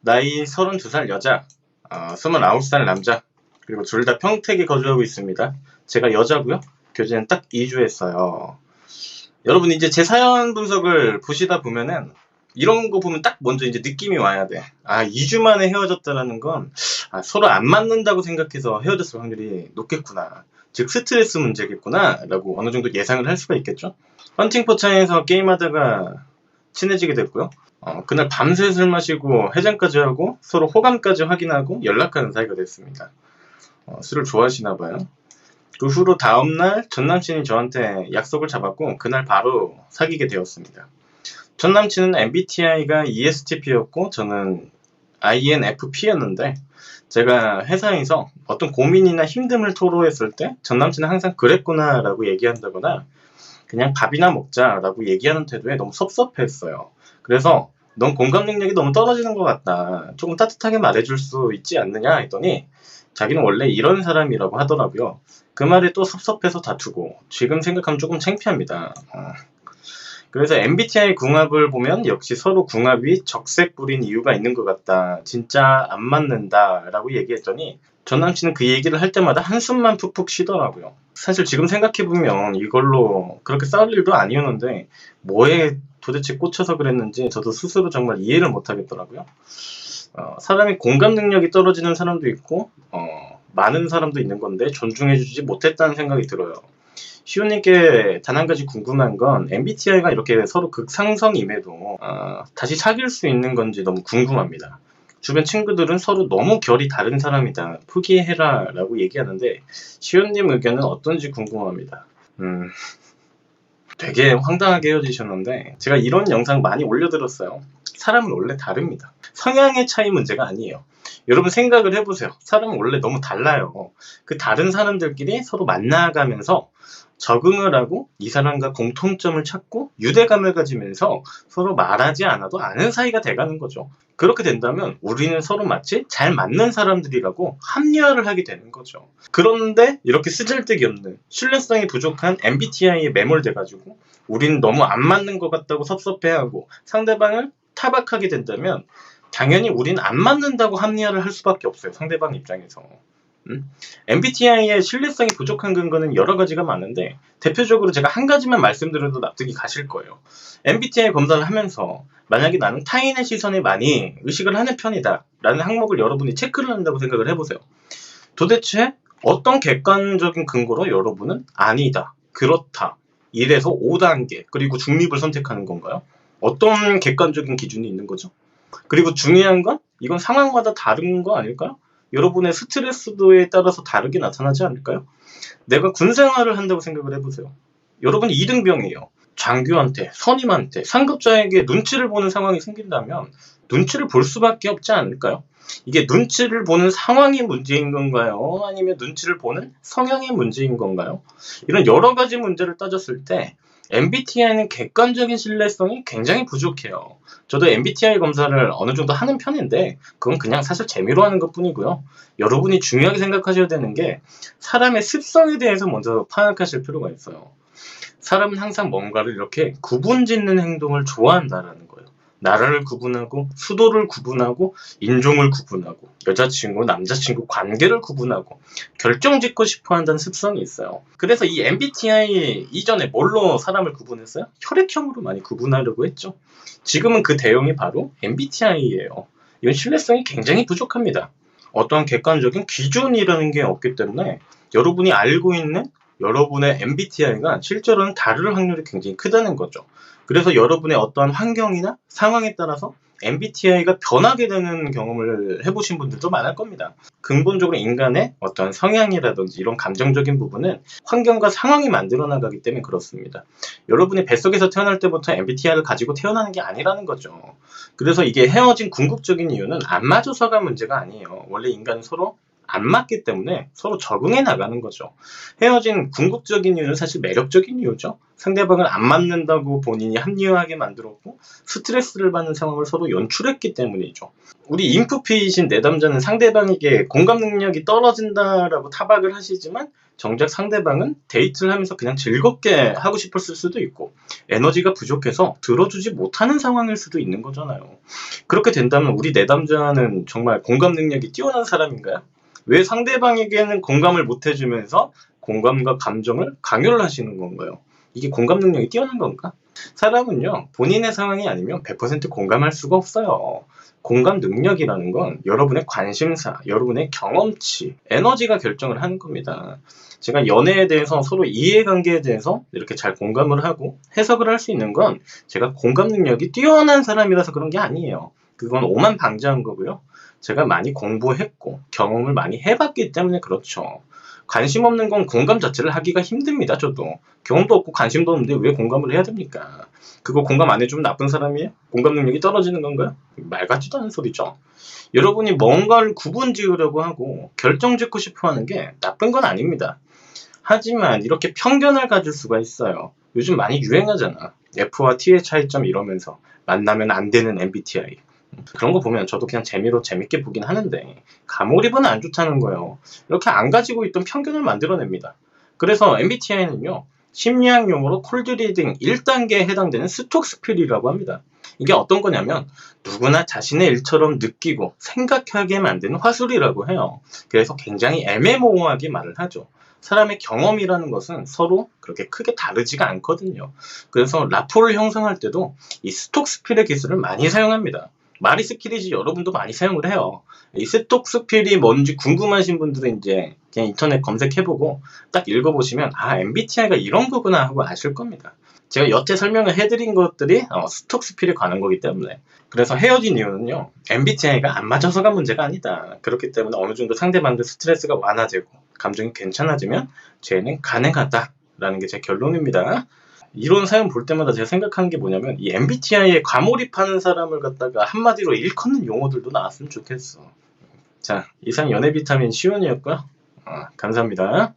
나이 32살 여자, 29살 남자, 그리고 둘 다 평택에 거주하고 있습니다. 제가 여자고요. 교제는 딱 2주 했어요. 여러분 이제 제 사연 분석을 보시다 보면은 이런 거 보면 딱 먼저 이제 느낌이 와야 돼. 2주 만에 헤어졌다라는 건 서로 안 맞는다고 생각해서 헤어졌을 확률이 높겠구나. 즉 스트레스 문제겠구나 라고 어느 정도 예상을 할 수가 있겠죠. 헌팅포차에서 게임하다가 친해지게 됐고요. 그날 밤새 술 마시고 해장까지 하고 서로 호감까지 확인하고 연락하는 사이가 됐습니다. 술을 좋아하시나 봐요. 그 후로 다음날 전남친이 저한테 약속을 잡았고 그날 바로 사귀게 되었습니다. 전남친은 MBTI가 ESTP였고 저는 INFP였는데 제가 회사에서 어떤 고민이나 힘듦을 토로했을 때 전남친은 항상 그랬구나 라고 얘기한다거나 그냥 밥이나 먹자 라고 얘기하는 태도에 너무 섭섭했어요. 그래서 넌 공감 능력이 너무 떨어지는 것 같다. 조금 따뜻하게 말해줄 수 있지 않느냐 했더니 자기는 원래 이런 사람이라고 하더라고요. 그 말에 또 섭섭해서 다투고 지금 생각하면 조금 창피합니다. 그래서 MBTI 궁합을 보면 역시 서로 궁합이 적색불인 이유가 있는 것 같다. 진짜 안 맞는다 라고 얘기했더니 전 남친은 그 얘기를 할 때마다 한숨만 푹푹 쉬더라고요. 사실 지금 생각해보면 이걸로 그렇게 싸울 일도 아니었는데 뭐에 도대체 꽂혀서 그랬는지 저도 스스로 정말 이해를 못하겠더라고요. 사람이 공감 능력이 떨어지는 사람도 있고 많은 사람도 있는 건데 존중해주지 못했다는 생각이 들어요. 시우님께 단 한 가지 궁금한 건 MBTI가 이렇게 서로 극상성임에도 다시 사귈 수 있는 건지 너무 궁금합니다. 주변 친구들은 서로 너무 결이 다른 사람이다. 포기해라 라고 얘기하는데 시우님 의견은 어떤지 궁금합니다. 되게 황당하게 헤어지셨는데 제가 이런 영상 많이 올려드렸어요. 사람은 원래 다릅니다. 성향의 차이 문제가 아니에요. 여러분 생각을 해보세요. 사람은 원래 너무 달라요. 그 다른 사람들끼리 서로 만나가면서 적응을 하고 이 사람과 공통점을 찾고 유대감을 가지면서 서로 말하지 않아도 아는 사이가 돼가는 거죠. 그렇게 된다면 우리는 서로 마치 잘 맞는 사람들이라고 합리화를 하게 되는 거죠. 그런데 이렇게 쓰잘데기 없는 신뢰성이 부족한 MBTI에 매몰돼가지고 우리는 너무 안 맞는 것 같다고 섭섭해하고 상대방을 타박하게 된다면 당연히 우린 안 맞는다고 합리화를 할 수밖에 없어요. 상대방 입장에서. MBTI의 신뢰성이 부족한 근거는 여러 가지가 많은데 대표적으로 제가 한 가지만 말씀드려도 납득이 가실 거예요. MBTI 검사를 하면서 만약에 나는 타인의 시선에 많이 의식을 하는 편이다 라는 항목을 여러분이 체크를 한다고 생각을 해보세요. 도대체 어떤 객관적인 근거로 여러분은 아니다, 그렇다, 1에서 5단계 그리고 중립을 선택하는 건가요? 어떤 객관적인 기준이 있는 거죠? 그리고 중요한 건 이건 상황마다 다른 거 아닐까요? 여러분의 스트레스도에 따라서 다르게 나타나지 않을까요? 내가 군생활을 한다고 생각을 해보세요. 여러분이 2등병이에요. 장교한테, 선임한테, 상급자에게 눈치를 보는 상황이 생긴다면 눈치를 볼 수밖에 없지 않을까요? 이게 눈치를 보는 상황이 문제인 건가요? 아니면 눈치를 보는 성향이 문제인 건가요? 이런 여러 가지 문제를 따졌을 때 MBTI는 객관적인 신뢰성이 굉장히 부족해요. 저도 MBTI 검사를 어느 정도 하는 편인데 그건 그냥 사실 재미로 하는 것 뿐이고요. 여러분이 중요하게 생각하셔야 되는 게 사람의 습성에 대해서 먼저 파악하실 필요가 있어요. 사람은 항상 뭔가를 이렇게 구분짓는 행동을 좋아한다라는 거예요. 나라를 구분하고 수도를 구분하고 인종을 구분하고 여자친구, 남자친구 관계를 구분하고 결정짓고 싶어 한다는 습성이 있어요. 그래서 이 MBTI 이전에 뭘로 사람을 구분했어요? 혈액형으로 많이 구분하려고 했죠. 지금은 그 대용이 바로 MBTI예요. 이건 신뢰성이 굉장히 부족합니다. 어떠한 객관적인 기준이라는 게 없기 때문에 여러분이 알고 있는 여러분의 MBTI가 실제로는 다를 확률이 굉장히 크다는 거죠. 그래서 여러분의 어떠한 환경이나 상황에 따라서 MBTI가 변하게 되는 경험을 해보신 분들도 많을 겁니다. 근본적으로 인간의 어떤 성향이라든지 이런 감정적인 부분은 환경과 상황이 만들어 나가기 때문에 그렇습니다. 여러분이 뱃속에서 태어날 때부터 MBTI를 가지고 태어나는 게 아니라는 거죠. 그래서 이게 헤어진 궁극적인 이유는 안 맞아서가 문제가 아니에요. 원래 인간은 서로 안 맞기 때문에 서로 적응해 나가는 거죠. 헤어진 궁극적인 이유는 사실 매력적인 이유죠. 상대방을 안 맞는다고 본인이 합리화하게 만들었고 스트레스를 받는 상황을 서로 연출했기 때문이죠. 우리 인프피이신 내담자는 상대방에게 공감 능력이 떨어진다라고 타박을 하시지만 정작 상대방은 데이트를 하면서 그냥 즐겁게 하고 싶었을 수도 있고 에너지가 부족해서 들어주지 못하는 상황일 수도 있는 거잖아요. 그렇게 된다면 우리 내담자는 정말 공감 능력이 뛰어난 사람인가요? 왜 상대방에게는 공감을 못 해주면서 공감과 감정을 강요를 하시는 건가요? 이게 공감 능력이 뛰어난 건가? 사람은요, 본인의 상황이 아니면 100% 공감할 수가 없어요. 공감 능력이라는 건 여러분의 관심사, 여러분의 경험치, 에너지가 결정을 하는 겁니다. 제가 연애에 대해서 서로 이해관계에 대해서 이렇게 잘 공감을 하고 해석을 할 수 있는 건 제가 공감 능력이 뛰어난 사람이라서 그런 게 아니에요. 그건 오만방자한 거고요. 제가 많이 공부했고 경험을 많이 해봤기 때문에 그렇죠. 관심 없는 건 공감 자체를 하기가 힘듭니다. 저도 경험도 없고 관심도 없는데 왜 공감을 해야 됩니까? 그거 공감 안 해주면 나쁜 사람이에요? 공감 능력이 떨어지는 건가요? 말 같지도 않은 소리죠. 여러분이 뭔가를 구분 지으려고 하고 결정 짓고 싶어 하는 게 나쁜 건 아닙니다. 하지만 이렇게 편견을 가질 수가 있어요. 요즘 많이 유행하잖아. F와 T의 차이점 이러면서 만나면 안 되는 MBTI. 그런 거 보면 저도 그냥 재미로 재밌게 보긴 하는데 가몰입은 안 좋다는 거예요. 이렇게 안 가지고 있던 편견을 만들어냅니다. 그래서 MBTI는요. 심리학 용어로 콜드리딩 1단계에 해당되는 스톡스필이라고 합니다. 이게 어떤 거냐면 누구나 자신의 일처럼 느끼고 생각하게 만드는 화술이라고 해요. 그래서 굉장히 애매모호하게 말을 하죠. 사람의 경험이라는 것은 서로 그렇게 크게 다르지가 않거든요. 그래서 라포를 형성할 때도 이 스톡스필의 기술을 많이 사용합니다. 말이 스킬이지 여러분도 많이 사용을 해요. 이 스톡스필이 뭔지 궁금하신 분들은 이제 그냥 인터넷 검색해보고 딱 읽어보시면 아 MBTI가 이런 거구나 하고 아실 겁니다. 제가 여태 설명을 해드린 것들이 스톡스필에 관한 거기 때문에 그래서 헤어진 이유는요 MBTI가 안 맞아서가 문제가 아니다. 그렇기 때문에 어느 정도 상대방들 스트레스가 완화되고 감정이 괜찮아지면 재회는 가능하다라는 게 제 결론입니다. 이론 사연 볼 때마다 제가 생각하는 게 뭐냐면 이 MBTI에 과몰입하는 사람을 갖다가 한마디로 일컫는 용어들도 나왔으면 좋겠어. 자, 이상 연애 비타민 시온이었고요. 감사합니다.